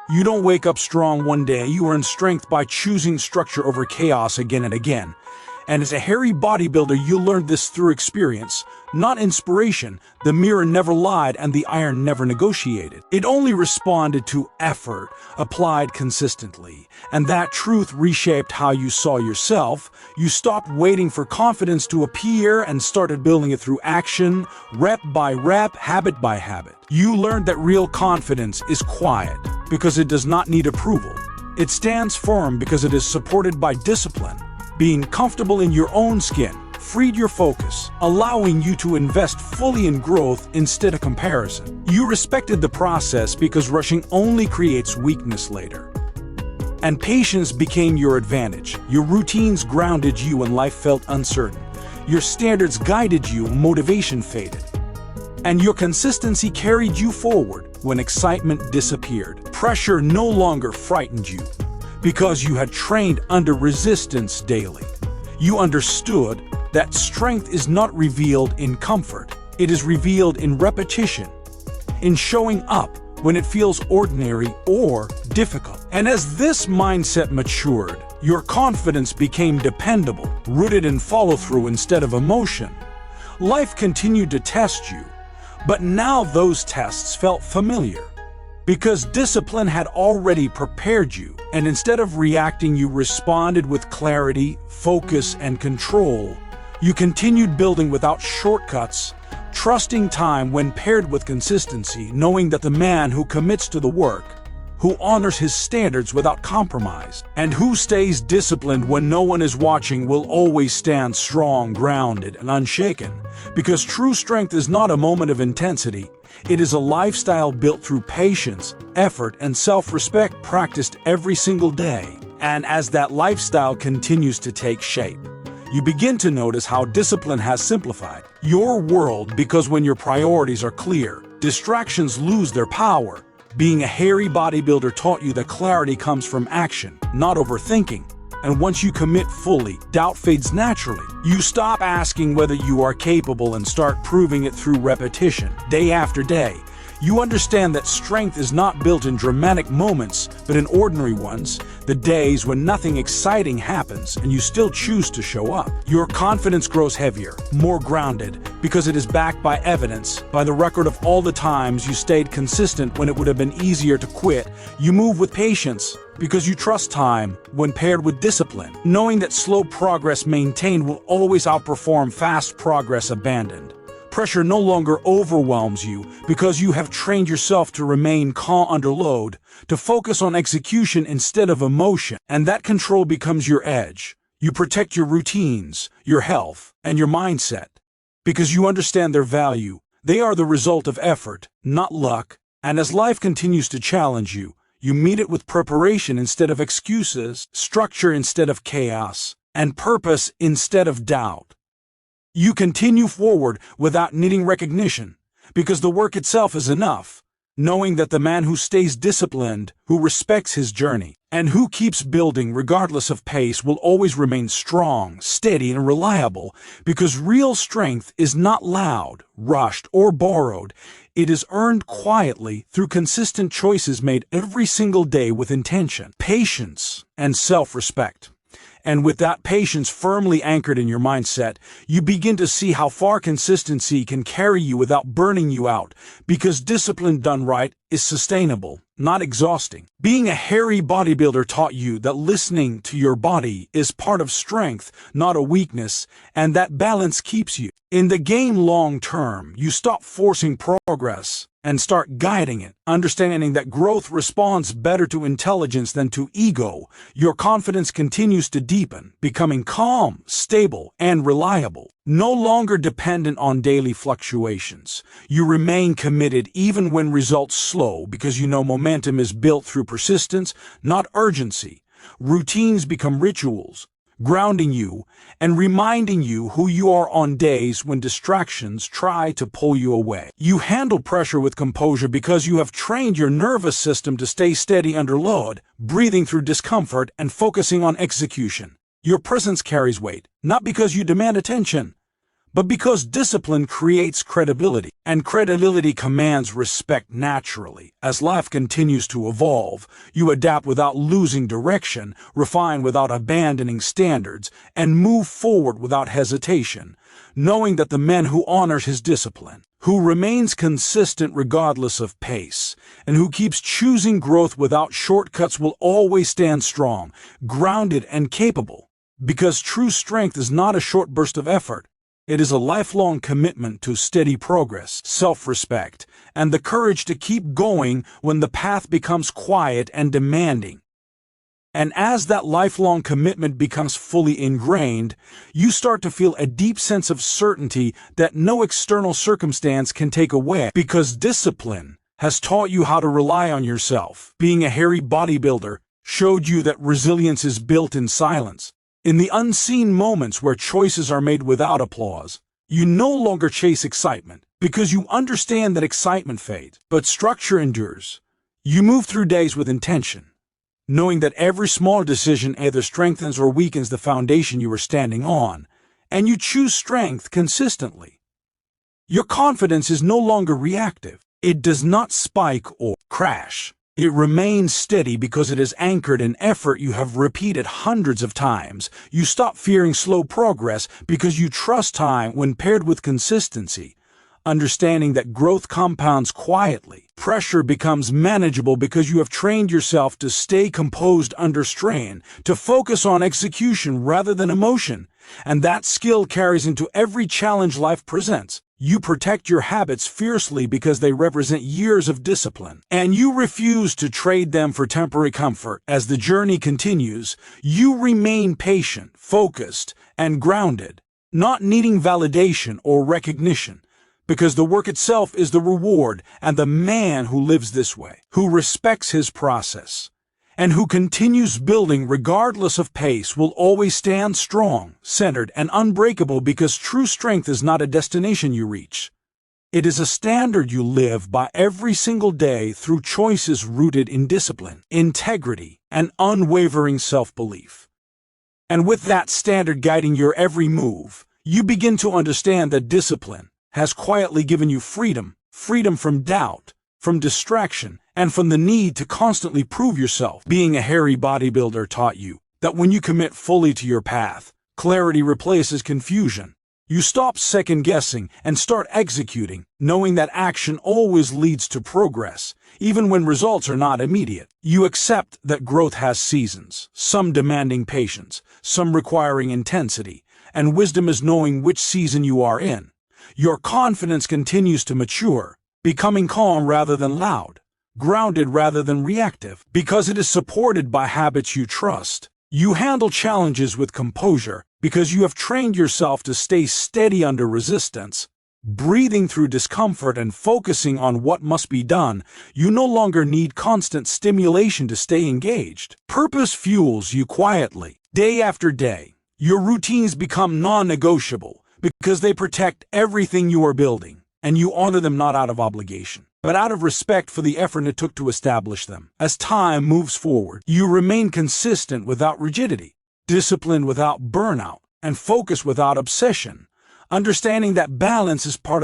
You don't wake up strong one day, you earn strength by choosing structure over chaos again and again. And as a hairy bodybuilder, you learned this through experience, not inspiration. The mirror never lied and the iron never negotiated. It only responded to effort, applied consistently. And that truth reshaped how you saw yourself. You stopped waiting for confidence to appear and started building it through action, rep by rep, habit by habit. You learned that real confidence is quiet because it does not need approval. It stands firm because it is supported by discipline. Being comfortable in your own skin freed your focus, allowing you to invest fully in growth instead of comparison. You respected the process because rushing only creates weakness later. And patience became your advantage. Your routines grounded you when life felt uncertain. Your standards guided you when motivation faded. And your consistency carried you forward when excitement disappeared. Pressure no longer frightened you, because you had trained under resistance daily. You understood that strength is not revealed in comfort, it is revealed in repetition, in showing up when it feels ordinary or difficult. And as this mindset matured, your confidence became dependable, rooted in follow-through instead of emotion. Life continued to test you, but now those tests felt familiar, because discipline had already prepared you, and instead of reacting, you responded with clarity, focus, and control. You continued building without shortcuts, trusting time when paired with consistency, knowing that the man who commits to the work, who honors his standards without compromise, and who stays disciplined when no one is watching will always stand strong, grounded, and unshaken. Because true strength is not a moment of intensity, it is a lifestyle built through patience, effort, and self-respect practiced every single day. And as that lifestyle continues to take shape, you begin to notice how discipline has simplified your world, because when your priorities are clear, distractions lose their power. Being a hairy bodybuilder taught you that clarity comes from action, not overthinking. And once you commit fully, doubt fades naturally. You stop asking whether you are capable and start proving it through repetition, day after day. You understand that strength is not built in dramatic moments, but in ordinary ones, the days when nothing exciting happens and you still choose to show up. Your confidence grows heavier, more grounded, because it is backed by evidence, by the record of all the times you stayed consistent when it would have been easier to quit. You move with patience, because you trust time when paired with discipline, knowing that slow progress maintained will always outperform fast progress abandoned. Pressure no longer overwhelms you because you have trained yourself to remain calm under load, to focus on execution instead of emotion, and that control becomes your edge. You protect your routines, your health, and your mindset because you understand their value. They are the result of effort, not luck, and as life continues to challenge you, you meet it with preparation instead of excuses, structure instead of chaos, and purpose instead of doubt. You continue forward without needing recognition, because the work itself is enough, knowing that the man who stays disciplined, who respects his journey, and who keeps building regardless of pace will always remain strong, steady, and reliable, because real strength is not loud, rushed, or borrowed. It is earned quietly through consistent choices made every single day with intention, patience, and self-respect. And with that patience firmly anchored in your mindset, you begin to see how far consistency can carry you without burning you out, because discipline done right is sustainable, not exhausting. Being a hairy bodybuilder taught you that listening to your body is part of strength, not a weakness, and that balance keeps you in the game long term. You stop forcing progress and start guiding it, understanding that growth responds better to intelligence than to ego. Your confidence continues to deepen, becoming calm, stable, and reliable, no longer dependent on daily fluctuations. You remain committed even when results slow, because you know momentum is built through persistence, not urgency. Routines become rituals, grounding you and reminding you who you are on days when distractions try to pull you away. You handle pressure with composure because you have trained your nervous system to stay steady under load, breathing through discomfort and focusing on execution. Your presence carries weight, not because you demand attention, but because discipline creates credibility, and credibility commands respect naturally. As life continues to evolve, you adapt without losing direction, refine without abandoning standards, and move forward without hesitation, knowing that the man who honors his discipline, who remains consistent regardless of pace, and who keeps choosing growth without shortcuts will always stand strong, grounded, and capable. Because true strength is not a short burst of effort. It is a lifelong commitment to steady progress, self-respect, and the courage to keep going when the path becomes quiet and demanding. And as that lifelong commitment becomes fully ingrained, you start to feel a deep sense of certainty that no external circumstance can take away, because discipline has taught you how to rely on yourself. Being a hairy bodybuilder showed you that resilience is built in silence. In the unseen moments where choices are made without applause, you no longer chase excitement, because you understand that excitement fades, but structure endures. You move through days with intention, knowing that every small decision either strengthens or weakens the foundation you are standing on, and you choose strength consistently. Your confidence is no longer reactive. It does not spike or crash. It remains steady because it is anchored in effort you have repeated hundreds of times. You stop fearing slow progress because you trust time when paired with consistency, understanding that growth compounds quietly. Pressure becomes manageable because you have trained yourself to stay composed under strain, to focus on execution rather than emotion, and that skill carries into every challenge life presents. You protect your habits fiercely because they represent years of discipline, and you refuse to trade them for temporary comfort. As the journey continues, you remain patient, focused, and grounded, not needing validation or recognition, because the work itself is the reward, and the man who lives this way, who respects his process, and who continues building regardless of pace will always stand strong, centered, and unbreakable, because true strength is not a destination you reach. It is a standard you live by every single day through choices rooted in discipline, integrity, and unwavering self-belief. And with that standard guiding your every move, you begin to understand that discipline has quietly given you freedom from doubt, from distraction, and from the need to constantly prove yourself. Being a hairy bodybuilder taught you that when you commit fully to your path, clarity replaces confusion. You stop second-guessing and start executing, knowing that action always leads to progress, even when results are not immediate. You accept that growth has seasons, some demanding patience, some requiring intensity, and wisdom is knowing which season you are in. Your confidence continues to mature, becoming calm rather than loud, grounded rather than reactive, because it is supported by habits you trust. You handle challenges with composure because you have trained yourself to stay steady under resistance, breathing through discomfort and focusing on what must be done. You no longer need constant stimulation to stay engaged. Purpose fuels you quietly, day after day. Your routines become non-negotiable because they protect everything you are building, and you honor them not out of obligation, but out of respect for the effort it took to establish them. As time moves forward, you remain consistent without rigidity, disciplined without burnout, and focused without obsession, understanding that balance is part of